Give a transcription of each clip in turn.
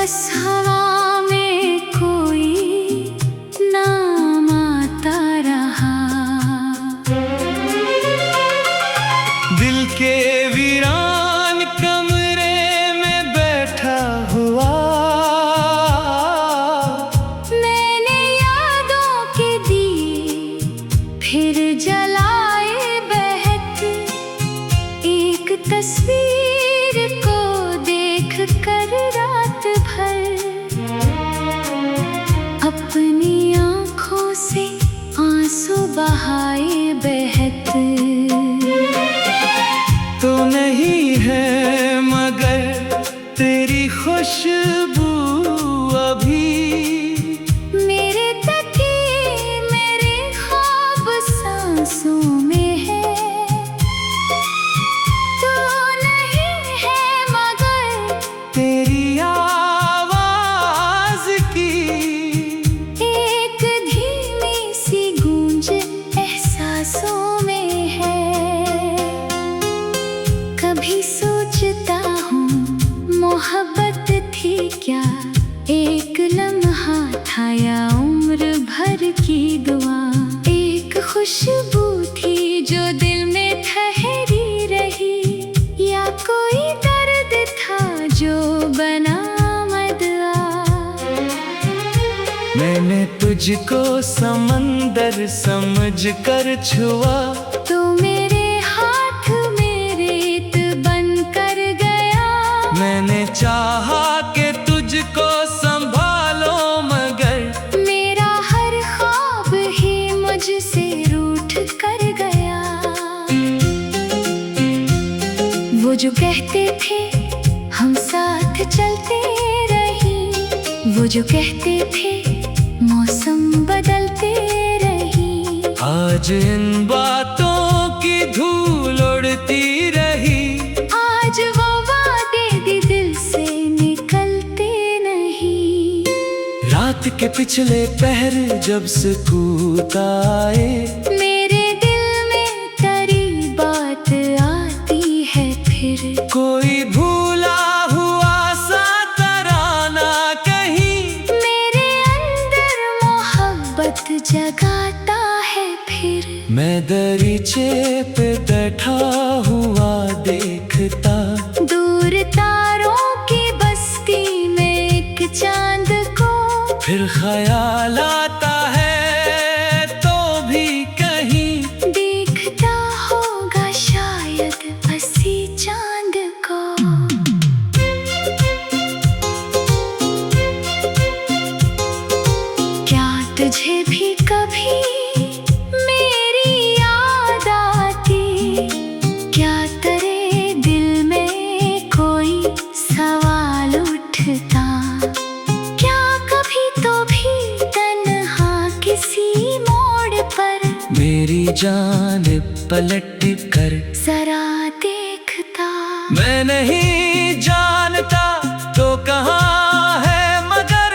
बस हवा में कोई नाम आता रहा। दिल के वीरान कमरे में बैठा हुआ मैंने यादों के दिए फिर जलाए बहत, एक तस्वीर को देख कर रात भर अपनी आँखों से आंसू बहाए बहत। तो नहीं है मगर तेरी खुशबू अभी मेरे तकिए मेरे ख्वाब सांसों में है। तो नहीं है मगर तेरी आवाज की एक धीमी सी गूंज एहसासों में है। कभी सोचता हूँ मोहब्बत थी क्या, एक लम्हा था या उम्र भर की दुआ। एक खुशबू थी जो दिल में ठहरी रही, या कोई दर्द था जो बना मदआ। मैंने तुझको समंदर समझ कर छुआ, तो मेरे हाथ में रेत बन कर गया। मैंने चाहा कि तुझको संभालो मगर मेरा हर ख्वाब ही मुझसे रूठ कर गया। वो जो कहते थे हम साथ चलते रही, वो जो कहते थे मौसम बदलते रही। आज इन बातों की धूल उड़ती रही। आज वो वादे भी दिल से निकलते नहीं। रात के पिछले पहर जब सुकूत आए, मेरे दिल में तेरी बात आती है फिर। कोई भूला हुआ सा तराना कहीं मेरे अंदर मोहब्बत जगाता है फिर। मैं दरीचे पे बैठा हुआ देखता, दूर तारों की बस्ती में एक चांद को। फिर ख्याल आता है तो भी कहीं देखता होगा शायद असली चांद को। क्या तुझे भी कभी मेरी याद आती, क्या तेरे दिल में कोई सवाल उठता। क्या कभी तो भी तन्हा किसी मोड़ पर मेरी जान पलट कर जरा देखता। मैं नहीं जानता तो कहाँ है मगर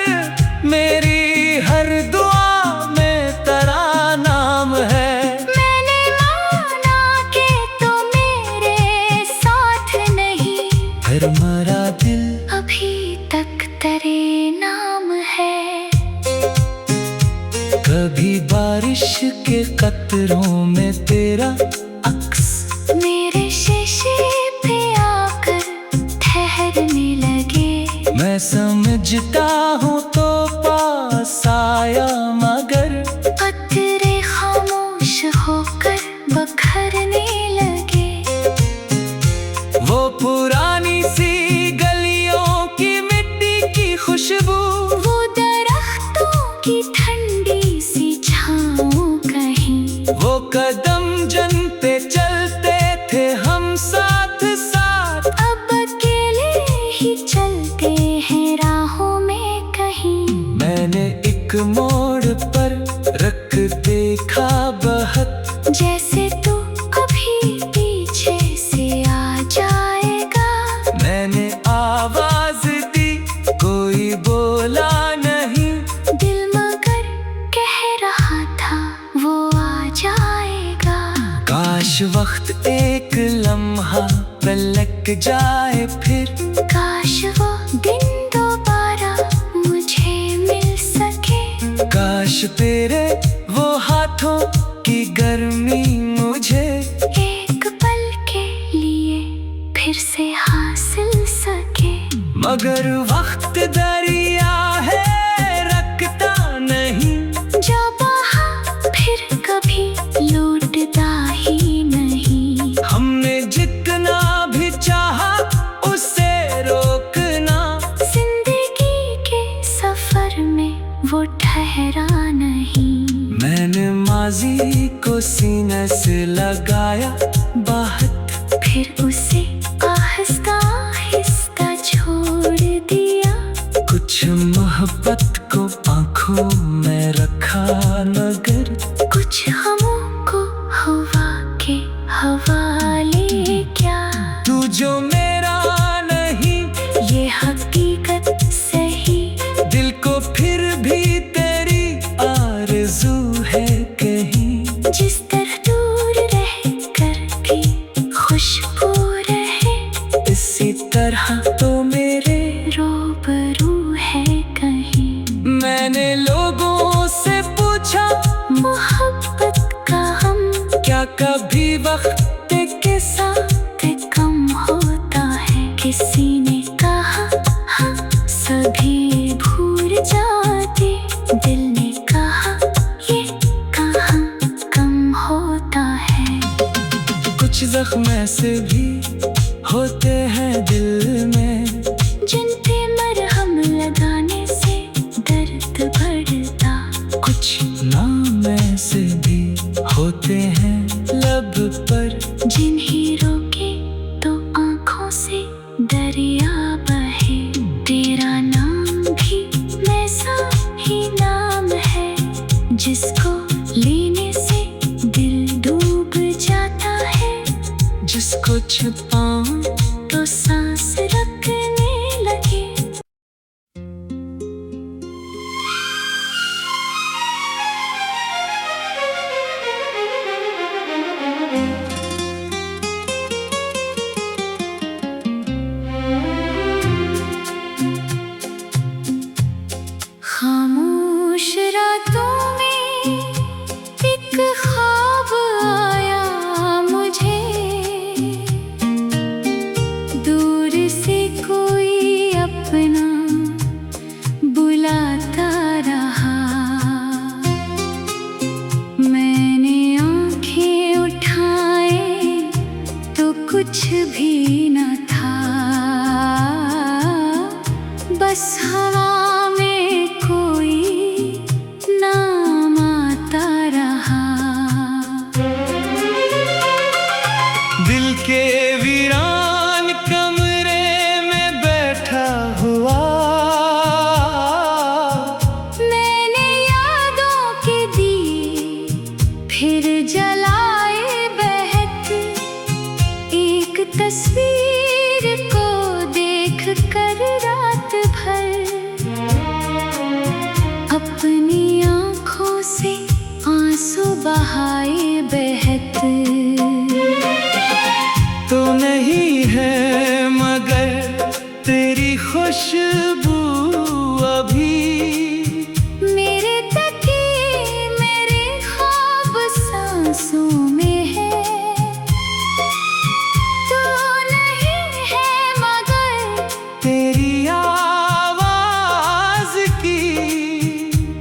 मेरी हर दुआ में तेरा नाम है। मैंने माना कि तो मेरे साथ नहीं, फिर मरा दिल अभी तक तेरे नाम है। कभी बारिश के कतरों में तेरा अक्स मेरे शीशे पे आकर ठहरने लगे। मैं समझता हूँ तो पास आया मगर पत्थरे खामोश होकर बखरने लगे। वो पुरानी सी गलियों की मिट्टी की खुशबू, वो दरख्तों की ठंडी सी छाँव कहीं। वो कदम जन पे चलते थे हम साथ साथ, अब अकेले ही चलते हैं राहों में कहीं। मैंने एक मोड़ पर रख देखा बहत, जैसे तू अभी पीछे से आ जाएगा। मैंने आवाज दी कोई बोला नहीं, दिल मगर कह रहा था वो आ जाएगा। काश वक्त एक लम्हा पलट जाए फिर, काश वो दिन दोबारा काश तेरे वो हाथों की गर्मी मुझे एक पल के लिए फिर से हासिल सके। मगर वक्त दरिया है, रखता नहीं, जो बहा फिर कभी लौटता ही नहीं। हमने जितना भी चाहा उसे रोकना, जिंदगी के सफर में वो ठहरा नहीं। मैंने माजी को सीने से लगाया बाहत, फिर उसे आहिस्ता आहिस्ता छोड़ दिया। कुछ मोहब्बत को आंखों में रखा, मगर कुछ हमों को हवा के हवाले क्या। तू जो मेरा नहीं, ये हकीकत सही, दिल को फिर भी तेरी आरज़ू है कहीं। जिस तरह दूर रह कर भी खुशबू रहे, इसी तरह तो मेरे रूबरू है कहीं। मैंने लोगों से पूछा, मोहब्बत का हम क्या कभी वक्त के साथ कम होता है। किसी ने कहा हाँ, सभी भूल जाते। दिल ने कहा ये कहाँ कम होता है। कुछ जख्म ऐसे भी होते हैं दिल में, जिन पे मरहम लगाने से दर्द बढ़ता। कुछ नाम ऐसे भी होते हैं लब पर, जिन्हें रोके तो आंखों से दरिया बहे। तेरा नाम भी वैसा ही नाम है, जिसको लेने से दिल डूब जाता है। जिसको छुपाऊं तो सांस रखने लगे। खामोश रातों में एक ख्वाब आया मुझे। दूर से कोई अपना बुलाता रहा। मैंने आंखें उठाए तो कुछ भी न था, बस हवा में कोई नाम आता रहा। दिल के वीरान कमरे में बैठा हुआ, मैंने यादों के दिए फिर जलाए बहत। एक तस्वीर को देख कर रात भर अपनी आँखों से आंसू बहाए बहत। तो नहीं है मगर तेरी खुशबू अभी, मेरे तकिए मेरे ख्वाब सांसों में है। तो नहीं है मगर तेरी आवाज की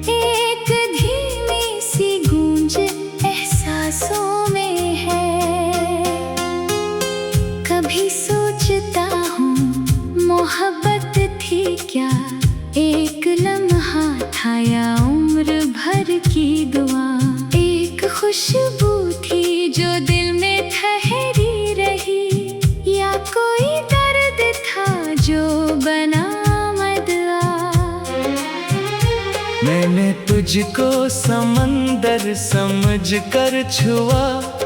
एक धीमी सी गूंज एहसासों में है। कभी सोचता हूँ मोहब्बत थी क्या, एक लम्हा था या उम्र भर की दुआ। एक खुशबू थी जो दिल में ठहरी रही, या कोई दर्द था जो बना मदआ। मैंने तुझको समंदर समझ कर छुआ,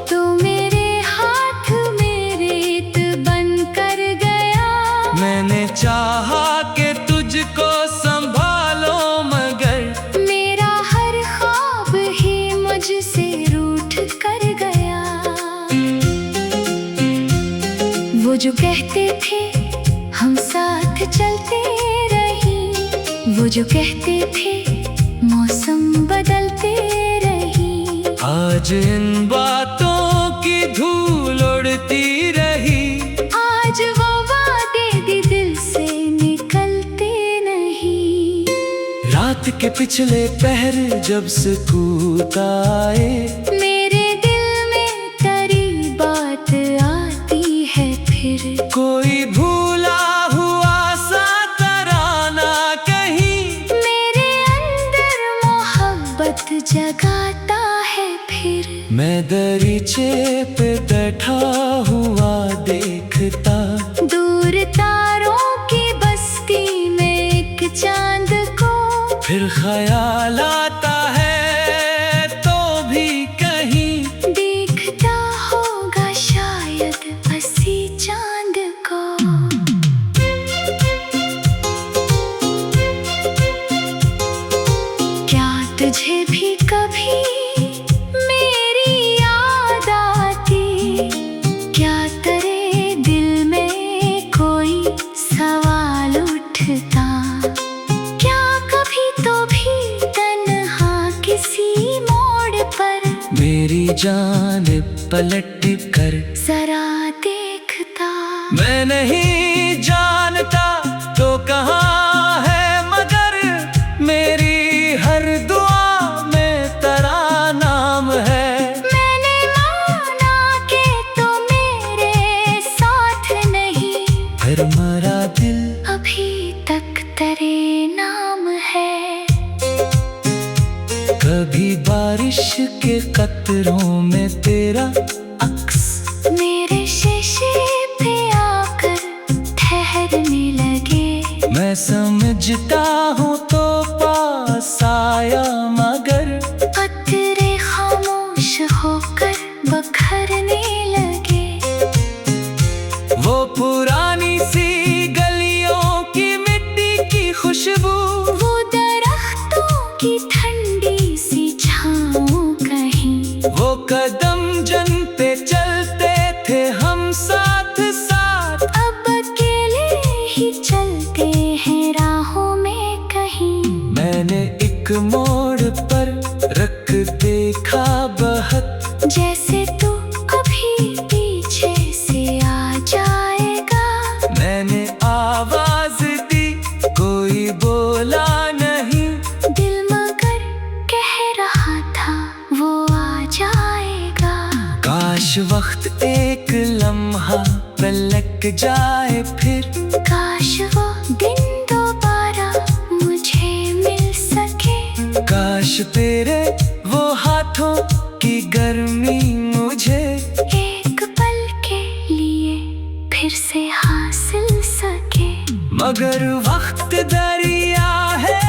तो मेरे हाथ में रेत बन कर गया। मैंने चाहा कि तुझको संभालो, मगर मेरा हर ख्वाब ही मुझसे रूठ कर गया। वो जो कहते थे हम साथ चलते रही, वो जो कहते थे मौसम आज इन बातों की धूल उड़ती रही, आज वो वादे भी दिल से निकलते नहीं। रात के पिछले पहर जब सुकून आए, मेरे दिल में तेरी बात आती है फिर। कोई भूला हुआ सा तराना कहीं मेरे अंदर मोहब्बत जगाता है फिर। मैं दरीचे पे बैठा हुआ देखता, दूर तारों की बस्ती में एक चांद को। फिर ख्याल आता है तो भी कहीं देखता होगा शायद हंसी चांद को। क्या तुझे भी कभी मेरी याद आती? क्या तेरे दिल में कोई सवाल उठता? क्या कभी तो भी तन्हा किसी मोड़ पर मेरी जान पलट कर जरा देखता? मैं नहीं जानता तो कहाँ है, मगर मेरी हर दुआ में तेरा नाम है। मैंने माना कि तो मेरे साथ नहीं, फिर मरा दिल अभी तक तेरे नाम है। कभी बारिश के कतरों में तेरा अक्स मेरे शीशे पे आकर ठहरने लगे। मैं समझता हूँ तो पास आया, मगर कतरे खामोश होकर बखरने लगे। वो पुरानी सी गलियों की मिट्टी की खुशबू, वो दरख्तों की ठंडी सी छाँव कहीं। वो कदम जनते चलते थे हम साथ साथ, अब अकेले ही चलते हैं राहों में कहीं। मैंने एक मोड़ पर रख देखा बहत, जैसे तू अभी पीछे से आ जाएगा। मैंने आवाज दी, कोई बोला नहीं। दिल मगर कह रहा था वो आ जाएगा। काश वक्त एक लम्हा पलट जाए फिर, काश वो दिन दोबारा मुझे मिल सके। काश तेरे वो हाथों की गर्मी मुझे एक पल के लिए फिर से हासिल सके। मगर वक्त दरिया है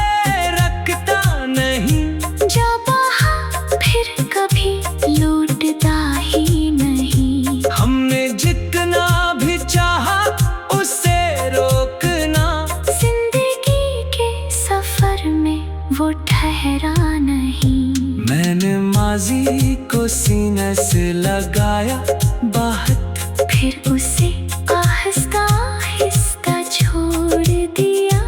रखता नहीं, जो बहा फिर कभी लौटता ही नहीं। हमने जितना भी चाहा उसे रोकना, जिंदगी के सफर में वो ठहरा नहीं। मैंने माजी को सीने से लगाया बाहत, फिर उसे आहिस्ता आहिस्ता छोड़ दिया।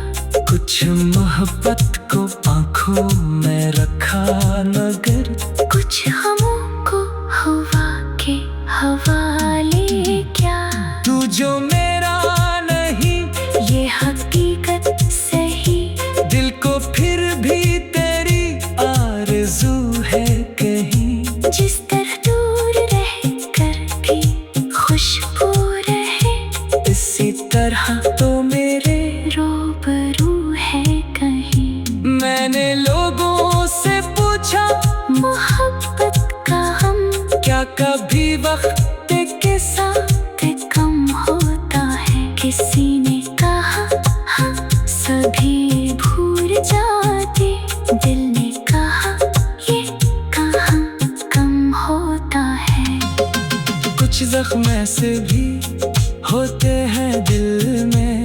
कुछ मोहब्बत को आंखों में रखा, मगर कुछ हमों को हवा के हवाले क्या। तू जो मेरा नहीं ये हकीकत सही, दिल को फिर भी तेरी आरज़ू है कहीं। जिस तरह दूर रह कर भी खुशबू रहे, इसी तरह तो मेरे रूबरू है कहीं। मैंने लोगों से पूछा, मोहब्बत का हम क्या कभी वक्त के साथ कम होता है? किसी ने कहा हाँ सभी भूल जाते। दिल ने कहा ये कहाँ कम होता है। कुछ जख्म ऐसे भी होते हैं दिल में,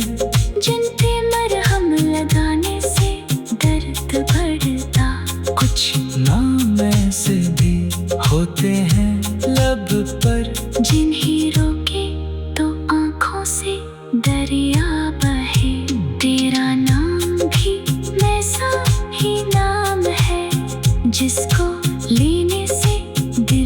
जिन पे मरहम लगाने से दर्द बढ़ता। कुछ नाम ऐसे भी होते हैं लब पर, जिन्हें रोके तो आँखों से दरिया बहे। तेरा नाम भी वैसा ही नाम है, जिसको लेने से दिल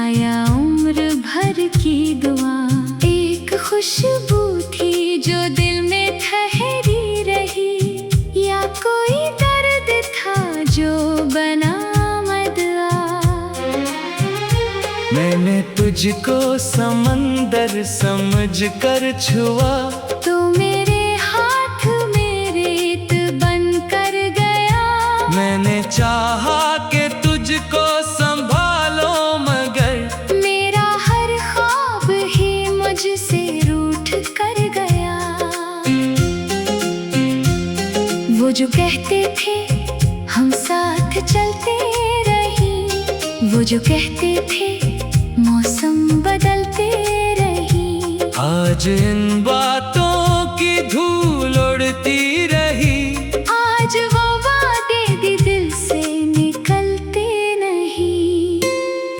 या उम्र भर की दुआ। एक खुशबू थी जो दिल में ठहरी रही, या कोई दर्द था जो बना मदआ। मैंने तुझको समंदर समझ कर छुआ, तो मेरे हाथ में रेत बन कर गया। मैंने चाहा कि तुझको संभालो मगर मेरा हर ख्वाब ही मुझसे रूठ कर गया। वो जो कहते थे हम साथ चलते रही, वो जो कहते थे मौसम बदलते रही। आज इन बातों की धूल उड़ती रही, आज वो वादे भी दिल से निकलते नहीं।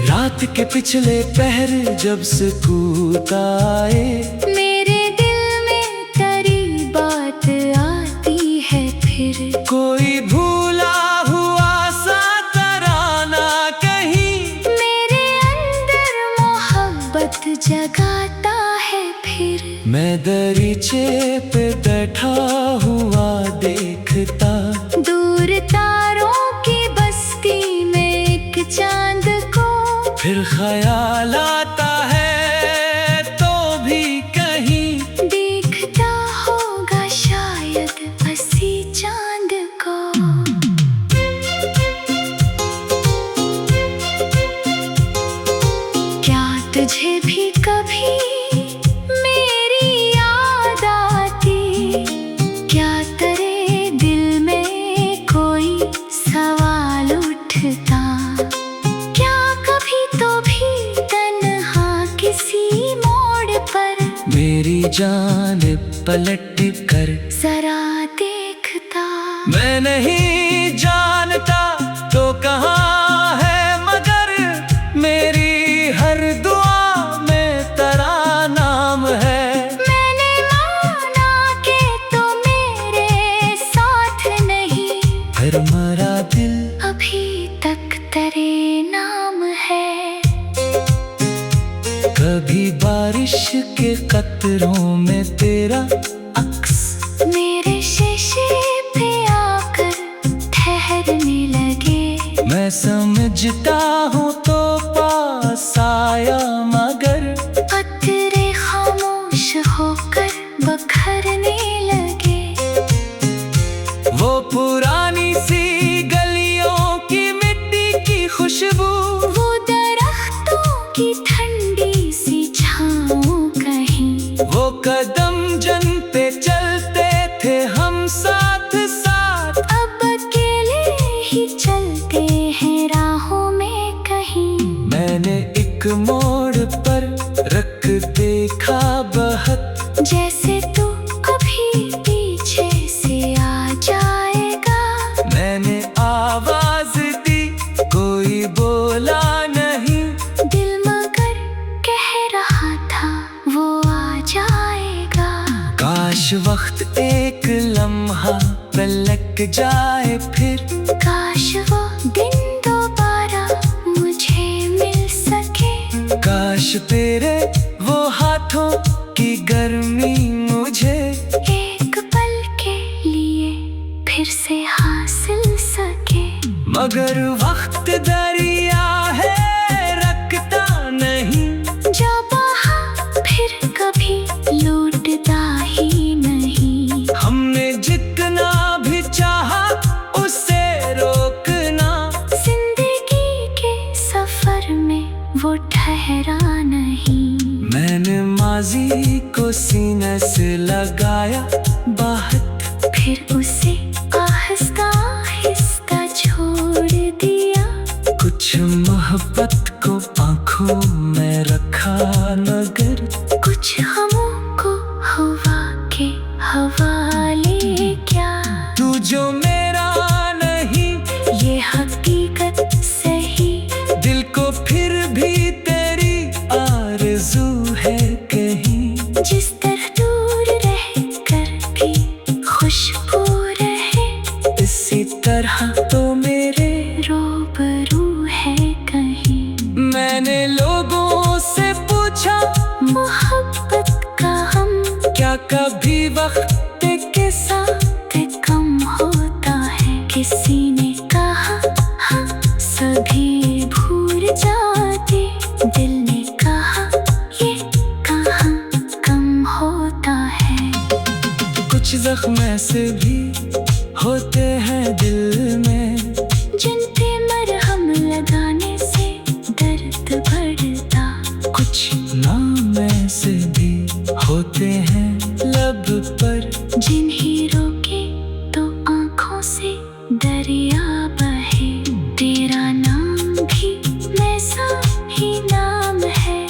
रात के पिछले पहर जब सुकूत आए, मेरे दिल में तेरी बात आती है फिर। कोई भूला हुआ सा तराना कहीं मेरे अंदर मोहब्बत जगाता है फिर। मैं दरीचे पे बैठा हुआ देखता, दूर तारों की बस्ती में एक चांद को। फिर ख्याल आता है तो भी कहीं देखता होगा शायद हंसी चांद को। क्या तुझे भी कभी मेरी याद आती? क्या तेरे दिल में कोई सवाल उठता? क्या कभी तो भी तन्हा किसी मोड़ पर मेरी जान पलट कर जरा देखता? मैं नहीं जानता तो कहाँ है मगर मेरी हर दुआ में तेरा नाम है। मैंने माना कि तो मेरे साथ नहीं, फिर मरा दिल अभी तक तेरे नाम है। कभी बारिश के कतरों में तेरा अक्स मेरे शीशे पे आकर ठहरने लगे। मैं समझता हूँ तो पास आया मगर कतरे खामोश होकर बखरने लगे। वो पुरानी सी गलियों की मिट्टी की खुशबू, वो दरख्तों की ठंडी सी छाँव कहीं। वो कदम जन पे चलते थे हम साथ साथ, अब अकेले ही चलते हैं राहों में कहीं। मैंने एक मोड़ पर रख देखा बहत, जैसे तू अभी पीछे से आ जाएगा। मैंने आवाज दी कोई बोला नहीं, दिल मगर कह रहा था वो आ जाएगा। काश वक्त एक लम्हा पलट जाए फिर, काश वो दिन दोबारा मुझे मिल सके। काश तेरे वो हाथों की गर्मी मुझे एक पल के लिए फिर से हासिल सके। मगर वक्त दरिया है रखता नहीं, जो बहा फिर कभी लौटता ही नहीं। हमने जितना भी चाहा उसे रोकना, जिंदगी के सफर में वो ठहरा नहीं। मैंने माजी को सीने से लगाया बाहत, फिर उसे आहिस्ता आहिस्ता छोड़ दिया। कुछ मोहब्बत को आंखों में रखा मगर कुछ हमों को हवा के हवाले क्या। तू जो मेरा नहीं ये हकीकत सही, दिल को फिर भी तेरी आरज़ू है कहीं। जिस तरह दूर रह कर भी खुशबू रहे, इसी तरह तो मेरे रूबरू है कहीं। मैंने लोग ऐसे भी होते हैं दिल में, जिन पे मरहम लगाने से दर्द बढ़ता। कुछ नाम ऐसे भी होते हैं लब पर, जिन्हें रोके तो आँखों से दरिया बहे। तेरा नाम भी वैसा ही नाम है,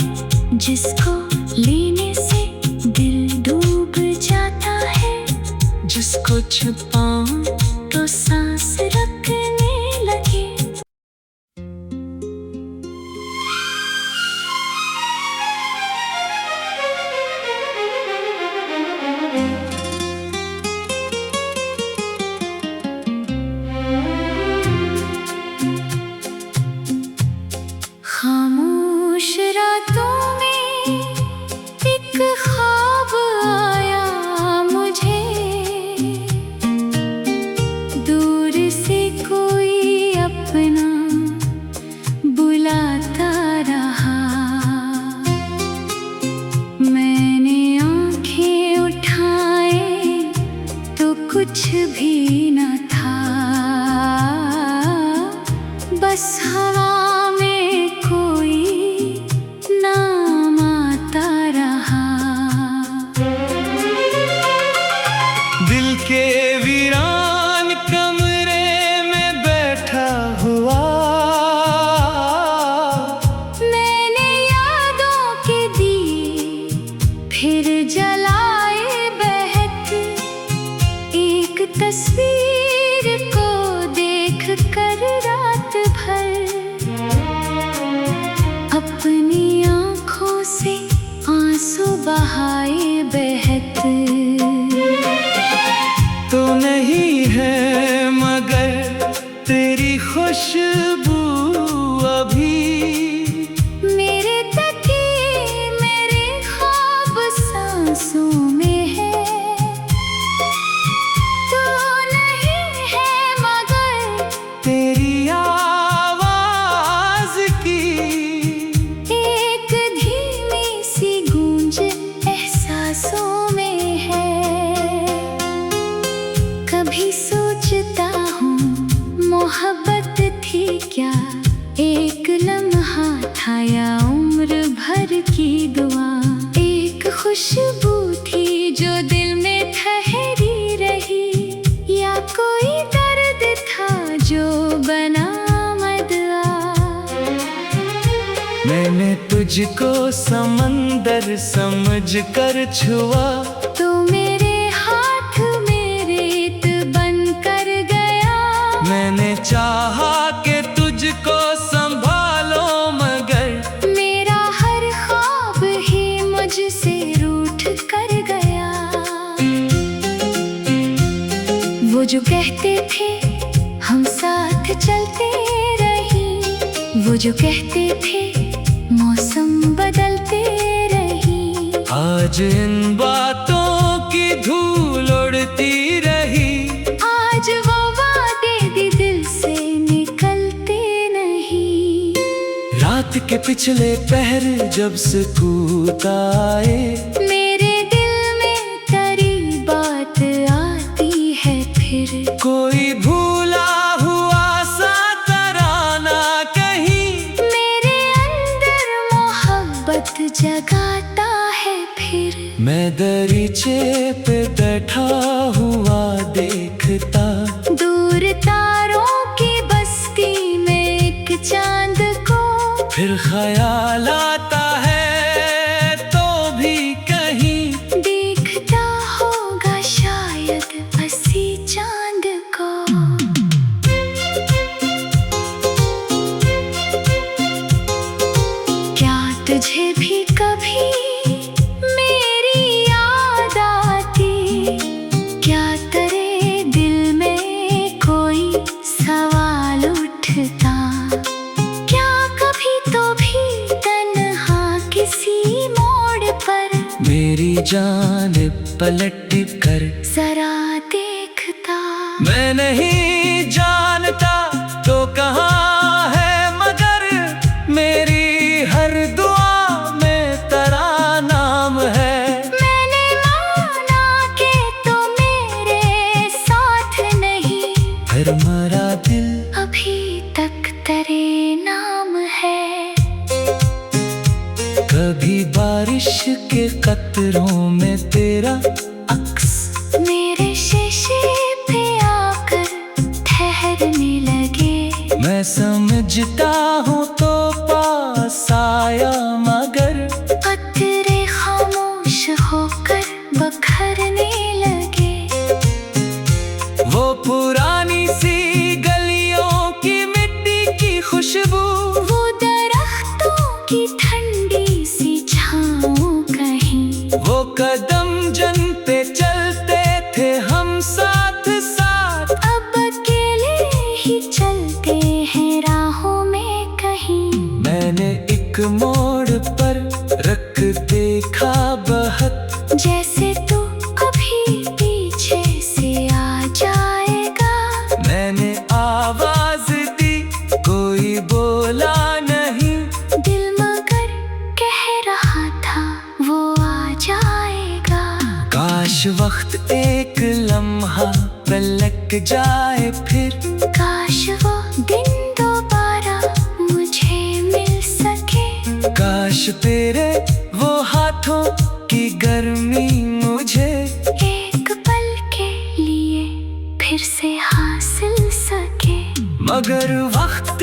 जिसको लेने से दिल डूब जाता है। जिसको छुपाऊं तो सांस रखने लगे। खामोश रातों में एक ख्वाब आया मुझे, दूर से कोई अपना बुलाता रहा। मैंने आंखें उठाए तो कुछ भी न था, बस हवा में कोई नाम आता रहा। दिल के वीरान कमरे में बैठा हुआ, मैंने यादों के दिए फिर जलाए बहक। एक तस्वीर को देख कर रात भर अपनी आँखों से आंसू बहाए बहक। तो नहीं है मगर तेरी खुशबू अभी, मेरे तकिए मेरे ख्वाब सांसों में है। तो नहीं है मगर तेरी आवाज की एक धीमी सी गूंज एहसासों में है। कभी सोचता हूँ मोहब्बत थी क्या, एक लम्हा था या उम्र भर की दुआ। एक खुशबू थी जो दिल में ठहरी रही, या कोई दर्द था जो बना मदआ। मैंने तुझको समंदर समझ कर छुआ, तो मेरे हाथ में रेत बन कर गया। मैंने चाहा कि तुझको संभालो मगर मेरा हर ख्वाब ही मुझसे रूठ कर गया। वो जो कहते थे हम साथ चलते रही, वो जो कहते थे मौसम बदलते रही। आज इन बातों की धूल उड़ती रही, आज वो वादे भी दिल से निकलते नहीं। रात के पिछले पहर जब सकूत आए, मेरे दिल में तेरी बात आती है फिर। कोई भूला हुआ सा तराना कहीं मेरे अंदर मोहब्बत जगाता है फिर। मैं दरीचे पे बैठा हुआ देखता, दूर तारों की बस्ती में एक चांद को। फिर ख्याल आता है तो भी कहीं देखता होगा शायद हंसी चांद को। क्या तुझे भी कभी मेरी याद आती? क्या तेरे दिल में कोई सवाल उठता? क्या कभी तो भी तन्हा किसी मोड़ पर मेरी जान पलट कर जरा देखता? मैं नहीं जानता तो कहाँ है मगर मेरी हर दुआ में तेरा नाम है। मैंने माना कि तो मेरे कभी बारिश के कतरों में तेरा अक्स मेरे शीशे पे आकर ठहरने लगे। मैं समझता हूँ तो पास आया मगर कतरे खामोश होकर बखरने लगे। वो पुरानी सी गलियों की मिट्टी की खुशबू, वो दरख्तों की ठंडी सी छाँव कहीं, वो कदम जन पे चलते थे हम साथ साथ, अब अकेले ही चलते हैं राहों में कहीं। मैंने एक मोड़ पर रख देखा बहत, जैसे तू अभी पीछे से आ जाएगा। मैंने आवाज दी, कोई बोला नहीं, दिल मगर कह रहा था वो आ जाएगा। काश वक्त एक लम्हा पलट जाए फिर, काश वो दिन दोबारा मुझे मिल सके। काश तेरे वो हाथों की गर्मी मुझे एक पल के लिए फिर से हासिल सके। मगर वक्त